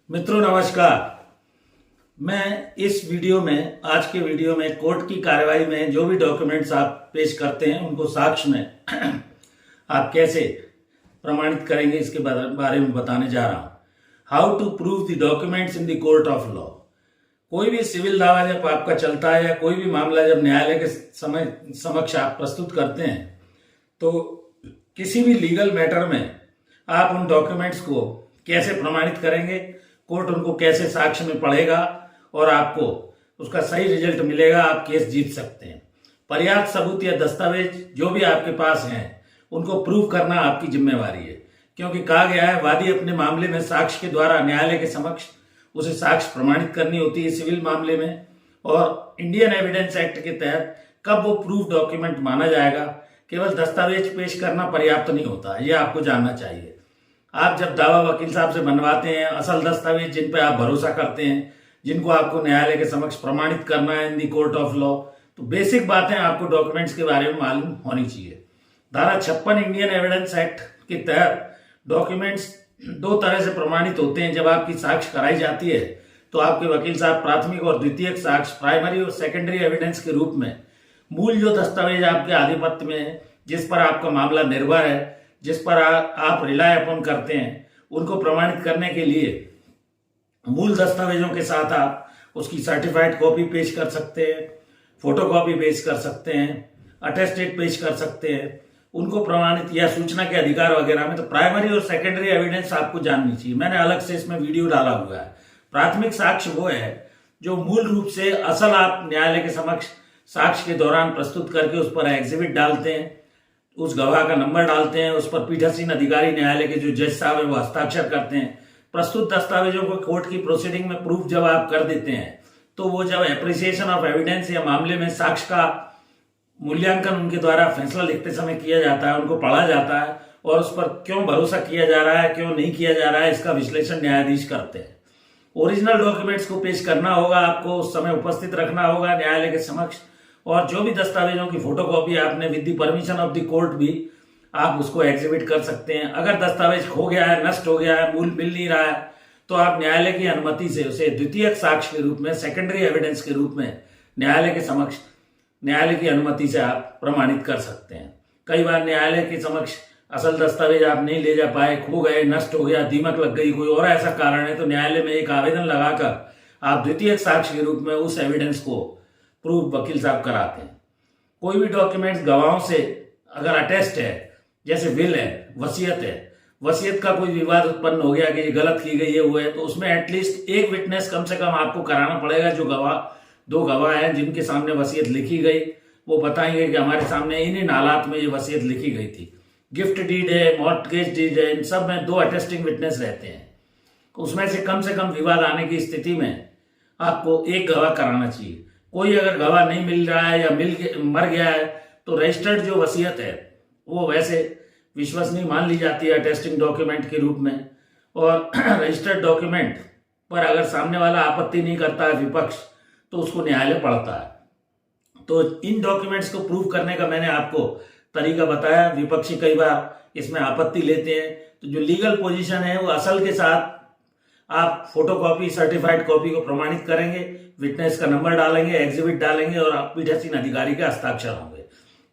मित्रों नमस्कार। मैं इस वीडियो में आज के वीडियो में कोर्ट की कार्यवाही में जो भी डॉक्यूमेंट्स आप पेश करते हैं उनको साक्ष्य में आप कैसे प्रमाणित करेंगे इसके बारे में बताने जा रहा हूं। How to prove the documents in the court of law. कोई भी सिविल दावा जब आपका चलता है या कोई भी मामला जब न्यायालय के समक्ष आप प्रस्तुत करते हैं तो किसी भी लीगल मैटर में आप उन डॉक्यूमेंट्स को कैसे प्रमाणित करेंगे, कोर्ट उनको कैसे साक्ष्य में पढ़ेगा और आपको उसका सही रिजल्ट मिलेगा, आप केस जीत सकते हैं। पर्याप्त सबूत या दस्तावेज जो भी आपके पास हैं उनको प्रूव करना आपकी जिम्मेवारी है, क्योंकि कहा गया है वादी अपने मामले में साक्ष्य के द्वारा न्यायालय के समक्ष उसे साक्ष्य प्रमाणित करनी होती है सिविल मामले में। और इंडियन एविडेंस एक्ट के तहत कब वो प्रूफ डॉक्यूमेंट माना जाएगा, केवल दस्तावेज पेश करना पर्याप्त नहीं होता, ये आपको जानना चाहिए। आप जब दावा वकील साहब से बनवाते हैं, असल दस्तावेज जिन पे आप भरोसा करते हैं, जिनको आपको न्यायालय के समक्ष प्रमाणित करना है इन दी कोर्ट ऑफ लॉ, तो बेसिक बातें आपको डॉक्यूमेंट्स के बारे में मालूम होनी चाहिए। धारा 56 इंडियन एविडेंस एक्ट के तहत डॉक्यूमेंट्स दो तरह से प्रमाणित होते हैं। जब आपकी साक्ष्य कराई जाती है तो आपके वकील साहब प्राथमिक और द्वितीयक साक्ष्य, प्राइमरी और सेकेंडरी एविडेंस के रूप में मूल जो दस्तावेज आपके आधिपत्य में है, जिस पर आपका मामला निर्भर है, जिस पर आप रिलाय अपन करते हैं, उनको प्रमाणित करने के लिए मूल दस्तावेजों के साथ आप उसकी सर्टिफाइड कॉपी पेश कर सकते हैं, फोटोकॉपी पेश कर सकते हैं, अटेस्टेड पेश कर सकते हैं, उनको प्रमाणित या सूचना के अधिकार वगैरह में। तो प्राइमरी और सेकेंडरी एविडेंस आपको जाननी चाहिए। मैंने अलग से इसमें वीडियो डाला हुआ है। प्राथमिक साक्ष्य वो है जो मूल रूप से असल आप न्यायालय के समक्ष साक्ष्य के दौरान प्रस्तुत करके उस पर एग्जिबिट डालते हैं, उस गवाह का नंबर डालते हैं, उस पर पीठासीन अधिकारी न्यायालय के जो जज साहब है वो हस्ताक्षर करते हैं। प्रस्तुत दस्तावेजों को कोर्ट की प्रोसीडिंग में प्रूफ जब आप कर देते हैं तो वो जब एप्रिसिएशन ऑफ एविडेंस या मामले में साक्ष्य का मूल्यांकन उनके द्वारा फैसला लिखते समय किया जाता है, उनको पढ़ा जाता है और उस पर क्यों भरोसा किया जा रहा है, क्यों नहीं किया जा रहा है, इसका विश्लेषण न्यायाधीश करते हैं। ओरिजिनल डॉक्यूमेंट्स को पेश करना होगा, आपको उस समय उपस्थित रखना होगा न्यायालय के समक्ष, और जो भी दस्तावेजों की फोटोकॉपी आपने with the permission of the court भी आप उसको एग्जिबिट कर सकते हैं। अगर दस्तावेज खो गया है, नष्ट हो गया है, मूल मिल नहीं रहा है, तो आप न्यायालय की अनुमति से उसे द्वितीयक साक्ष्य के रूप में, सेकेंडरी एविडेंस के रूप में न्यायालय के समक्ष न्यायालय की अनुमति से आप प्रमाणित कर सकते हैं। कई बार न्यायालय के समक्ष असल दस्तावेज आप नहीं ले जा पाए, खो गए, नष्ट हो गया, दीमक लग गई, कोई और ऐसा कारण है, तो न्यायालय में एक आवेदन लगाकर आप द्वितीयक साक्ष्य के रूप में उस एविडेंस को प्रूफ वकील साहब कराते हैं। कोई भी डॉक्यूमेंट्स गवाहों से अगर अटेस्ट है, जैसे विल है, वसीयत है, वसीयत का कोई विवाद उत्पन्न हो गया कि ये गलत की गई है, वो है, तो उसमें एटलीस्ट एक विटनेस कम से कम आपको कराना पड़ेगा। जो दो गवाह हैं जिनके सामने वसीयत लिखी गई, वो बताएंगे कि हमारे सामने इन हालात में ये वसीयत लिखी गई थी। गिफ्ट डीड है, मॉर्टगेज डीड है, इन सब में दो अटेस्टिंग विटनेस रहते हैं। उसमें से कम विवाद आने की स्थिति में आपको एक गवाह कराना चाहिए। कोई अगर गवाह नहीं मिल रहा है या मर गया है तो रजिस्टर्ड जो वसीयत है वो वैसे विश्वसनीय मान ली जाती है अटेस्टिंग डॉक्यूमेंट के रूप में। और रजिस्टर्ड डॉक्यूमेंट पर अगर सामने वाला आपत्ति नहीं करता है विपक्ष, तो उसको न्यायालय पढ़ता है। तो इन डॉक्यूमेंट्स को प्रूव करने का मैंने आपको तरीका बताया। विपक्षी कई बार इसमें आपत्ति लेते हैं, तो जो लीगल पोजीशन है वो असल के साथ आप फोटोकॉपी, सर्टिफाइड कॉपी को प्रमाणित करेंगे, विटनेस का नंबर डालेंगे, एग्जिबिट डालेंगे और आप पीठासीन अधिकारी के हस्ताक्षर होंगे।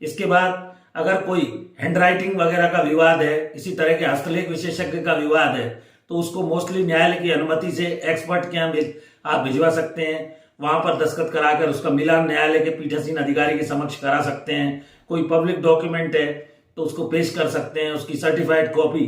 इसके बाद अगर कोई हैंडराइटिंग वगैरह का विवाद है, किसी तरह के हस्तलेख विशेषज्ञ का विवाद है, तो उसको मोस्टली न्यायालय की अनुमति से एक्सपर्ट के यहाँ आप भिजवा सकते हैं। वहां पर दस्तखत कराकर उसका मिलान न्यायालय के पीठासीन अधिकारी के समक्ष करा सकते हैं। कोई पब्लिक डॉक्यूमेंट है तो उसको पेश कर सकते हैं, उसकी सर्टिफाइड कॉपी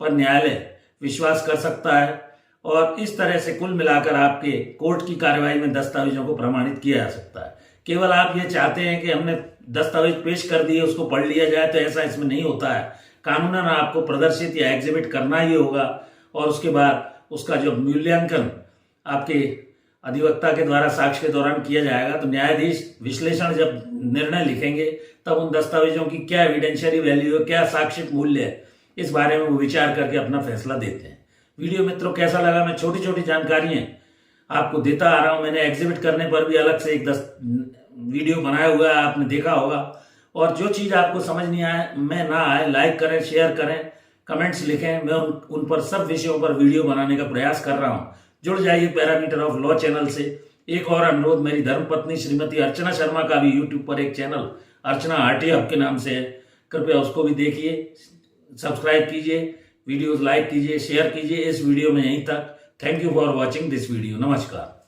पर न्यायालय विश्वास कर सकता है। और इस तरह से कुल मिलाकर आपके कोर्ट की कार्यवाही में दस्तावेजों को प्रमाणित किया जा सकता है। केवल आप ये चाहते हैं कि हमने दस्तावेज पेश कर दिए, उसको पढ़ लिया जाए, तो ऐसा इसमें नहीं होता है। कानूनन आपको प्रदर्शित या एग्जिबिट करना ही होगा और उसके बाद उसका जो मूल्यांकन आपके अधिवक्ता के द्वारा साक्ष्य के दौरान किया जाएगा। तो न्यायाधीश विश्लेषण जब निर्णय लिखेंगे तब उन दस्तावेजों की क्या एविडेंशियरी वैल्यू है, क्या साक्ष्यिक मूल्य है, इस बारे में वो विचार करके अपना फैसला देते हैं। वीडियो मित्रों कैसा लगा? मैं छोटी छोटी जानकारियां आपको देता आ रहा हूं। मैंने एग्जिबिट करने पर भी अलग से एक वीडियो बनाया हुआ है, आपने देखा होगा। और जो चीज आपको समझ नहीं आए, मैं ना आए, लाइक करें, शेयर करें, कमेंट्स लिखें, मैं उन पर सब विषयों पर वीडियो बनाने का प्रयास कर रहा हूं। जुड़ जाइए पैरामीटर ऑफ लॉ चैनल से। एक और अनुरोध, मेरी धर्मपत्नी श्रीमती अर्चना शर्मा का भी यूट्यूब पर एक चैनल अर्चना आरटी आपके नाम से है, कृपया उसको भी देखिए, सब्सक्राइब कीजिए, वीडियोस लाइक कीजिए, शेयर कीजिए। इस वीडियो में यहीं तक। Thank you for watching this video. नमस्कार।